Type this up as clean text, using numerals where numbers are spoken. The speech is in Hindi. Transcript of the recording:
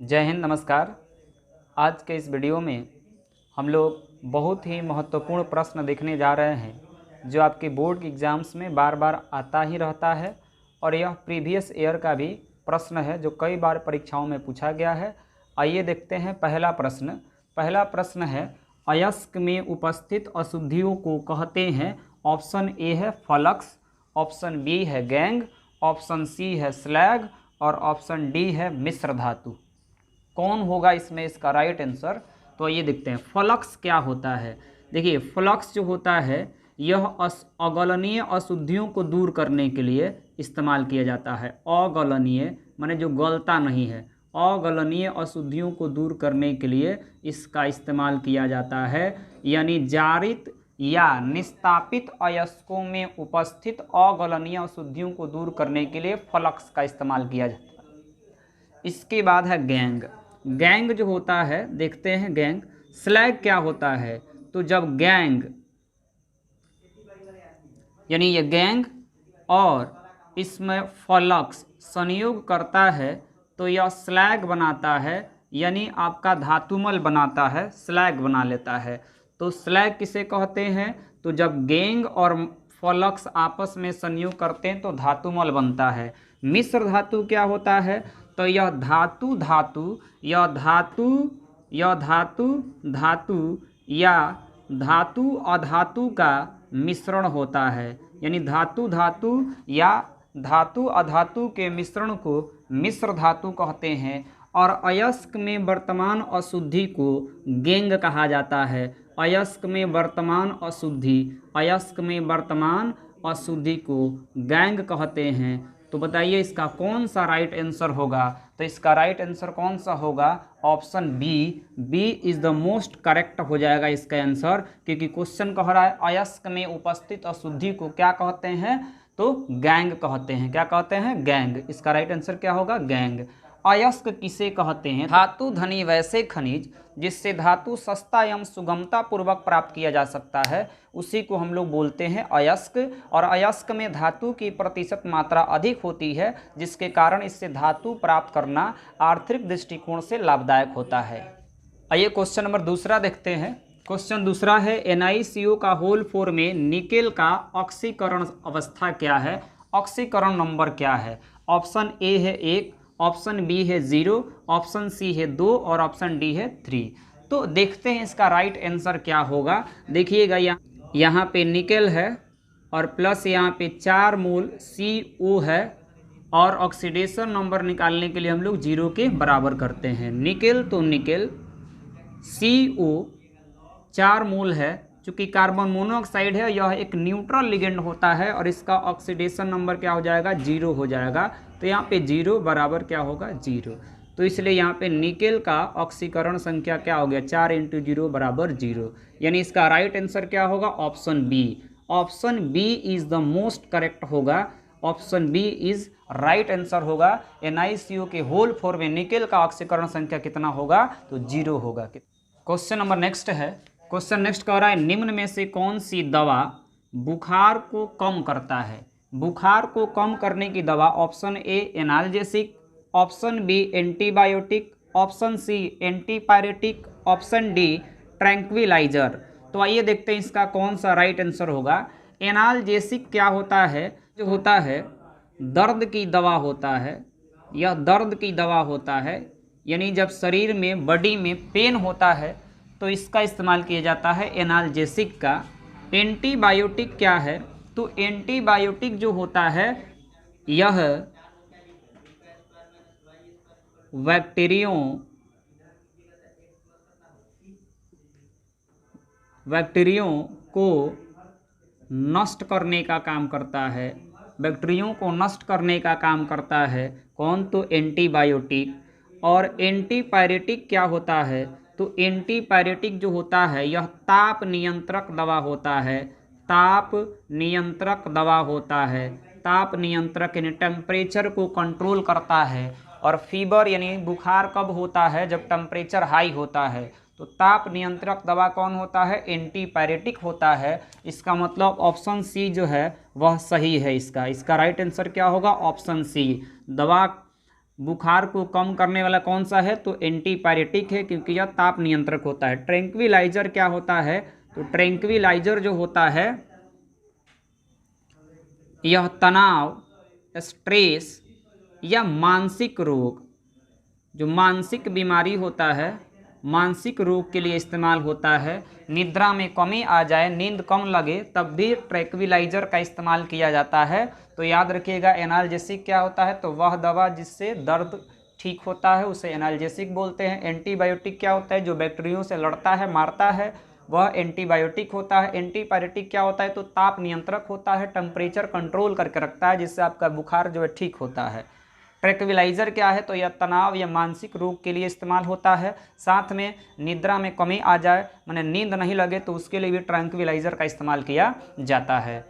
जय हिंद, नमस्कार। आज के इस वीडियो में हम लोग बहुत ही महत्वपूर्ण प्रश्न देखने जा रहे हैं जो आपके बोर्ड के एग्ज़ाम्स में बार बार आता ही रहता है और यह प्रीवियस ईयर का भी प्रश्न है जो कई बार परीक्षाओं में पूछा गया है। आइए देखते हैं पहला प्रश्न है, अयस्क में उपस्थित अशुद्धियों को कहते हैं। ऑप्शन ए है फ्लक्स, ऑप्शन बी है गैंग, ऑप्शन सी है स्लैग और ऑप्शन डी है मिश्र धातु। कौन होगा इसमें इसका राइट आंसर? तो ये देखते हैं फ्लक्स क्या होता है। देखिए फ्लक्स जो होता है यह अगलनीय अशुद्धियों को दूर करने के लिए इस्तेमाल किया जाता है। अगलनीय माने जो गलता नहीं है, अगलनीय अशुद्धियों को दूर करने के लिए इसका इस्तेमाल किया जाता है। यानी जारित या निस्तापित अयस्कों में उपस्थित अगलनीय अशुद्धियों को दूर करने के लिए फ्लक्स का इस्तेमाल किया जाता है। इसके बाद है गैंग। गैंग जो होता है, देखते हैं गैंग। स्लैग क्या होता है? तो जब गैंग यानी ये गैंग और इसमें फ्लक्स संयोग करता है तो यह स्लैग बनाता है, यानी आपका धातुमल बनाता है, स्लैग बना लेता है। तो स्लैग किसे कहते हैं? तो जब गैंग और फ्लक्स आपस में संयोग करते हैं तो धातुमल बनता है। मिश्र धातु क्या होता है? तो यह धातु या धातु अधातु का मिश्रण होता है। यानी धातु या धातु अधातु के मिश्रण को मिश्र धातु कहते हैं। और अयस्क में वर्तमान अशुद्धि को गैंग कहा जाता है। अयस्क में वर्तमान अशुद्धि को गैंग कहते हैं। तो बताइए इसका कौन सा राइट आंसर होगा? तो इसका राइट आंसर कौन सा होगा? Option B is the most correct हो जाएगा इसका आंसर, क्योंकि क्वेश्चन कह रहा है अयस्क में उपस्थित अशुद्धि को क्या कहते हैं? तो गैंग कहते हैं। क्या कहते हैं? गैंग। इसका राइट आंसर क्या होगा? गैंग। अयस्क किसे कहते हैं? धातु धनी वैसे खनिज जिससे धातु सस्ता एवं सुगमता पूर्वक प्राप्त किया जा सकता है, उसी को हम लोग बोलते हैं अयस्क। और अयस्क में धातु की प्रतिशत मात्रा अधिक होती है, जिसके कारण इससे धातु प्राप्त करना आर्थिक दृष्टिकोण से लाभदायक होता है। आइए क्वेश्चन नंबर दूसरा देखते हैं। क्वेश्चन दूसरा है, NiCO का होल 4 में निकेल का ऑक्सीकरण अवस्था क्या है? ऑक्सीकरण नंबर क्या है? ऑप्शन ए है 1, ऑप्शन बी है 0, ऑप्शन सी है 2 और ऑप्शन डी है 3। तो देखते हैं इसका राइट आंसर क्या होगा। देखिएगा यहाँ पे निकेल है और प्लस यहाँ पे 4 मोल CO है और ऑक्सीडेशन नंबर निकालने के लिए हम लोग 0 के बराबर करते हैं। निकेल तो निकेल, CO 4 मोल है। चूँकि कार्बन मोनोऑक्साइड है, यह एक न्यूट्रल लिगेंड होता है और इसका ऑक्सीडेशन नंबर क्या हो जाएगा? 0 हो जाएगा। तो यहाँ पे 0 बराबर क्या होगा? 0। तो इसलिए यहाँ पे निकेल का ऑक्सीकरण संख्या क्या हो गया? 4 × 0 बराबर 0। यानी इसका राइट आंसर क्या होगा? Option B. Option B is the most correct होगा। Option B is right answer होगा। NiCO के होल 4 में निकेल का ऑक्सीकरण संख्या कितना होगा? तो 0 होगा। क्वेश्चन नंबर नेक्स्ट है। क्वेश्चन नेक्स्ट कह रहा है, निम्न में से कौन सी दवा बुखार को कम करता है? बुखार को कम करने की दवा। Option a analgesic, option b antibiotic, option c antipyretic, option d tranquilliser. तो आइए देखते हैं इसका कौन सा राइट आंसर होगा। एनाल्जेसिक क्या होता है? जो होता है दर्द की दवा होता है। यह दर्द की दवा होता है, यानी जब शरीर में बॉडी में पेन होता है तो इसका इस्तेमाल किया जाता है एनाल्जेसिक का। एंटीबायोटिक क्या है? तो एंटीबायोटिक जो होता है यह बैक्टीरियों को नष्ट करने का काम करता है। बैक्टीरियों को नष्ट करने का काम करता है कौन? तो एंटीबायोटिक। और एंटीपायरेटिक क्या होता है? तो एंटीपायरेटिक जो होता है यह ताप नियंत्रक दवा होता है। ताप नियंत्रक दवा होता है। ताप नियंत्रक यानी टेम्परेचर को कंट्रोल करता है। और फीवर यानी बुखार कब होता है? जब टेम्परेचर हाई होता है। तो ताप नियंत्रक दवा कौन होता है? एंटीपायरेटिक होता है। इसका मतलब ऑप्शन सी जो है वह सही है। इसका राइट आंसर क्या होगा? Option c. दवा बुखार को कम करने वाला कौन सा है, तो एंटीपायरेटिक है, क्योंकि यह ताप नियंत्रक होता है। ट्रैंक्विलाइजर क्या होता है, तो ट्रैंक्विलाइजर जो होता है यह तनाव, स्ट्रेस या मानसिक रोग, जो मानसिक बीमारी होता है, मानसिक रोग के लिए इस्तेमाल होता है। निद्रा में कमी आ जाए, नींद कम लगे, तब भी ट्रैंक्विलाइजर का इस्तेमाल किया जाता है। तो याद रखिएगा, एनाल्जेसिक क्या होता है, तो वह दवा जिससे दर्द ठीक होता है उसे एनाल्जेसिक बोलते हैं। एंटीबायोटिक क्या होता है, जो बैक्टीरियों से लड़ता है, मारता है, वह एंटीबायोटिक होता है। एंटीपायरेटिक क्या होता है, तो ताप नियंत्रक होता है, टेम्परेचर कंट्रोल करके रखता है, जिससे आपका बुखार जो है ठीक होता है। ट्रैंक्विलाइजर क्या है, तो यह तनाव या मानसिक रोग के लिए इस्तेमाल होता है। साथ में निद्रा में कमी आ जाए, माने नींद नहीं लगे, तो उसके लिए भी ट्रैंक्विलाइजर का इस्तेमाल किया जाता है।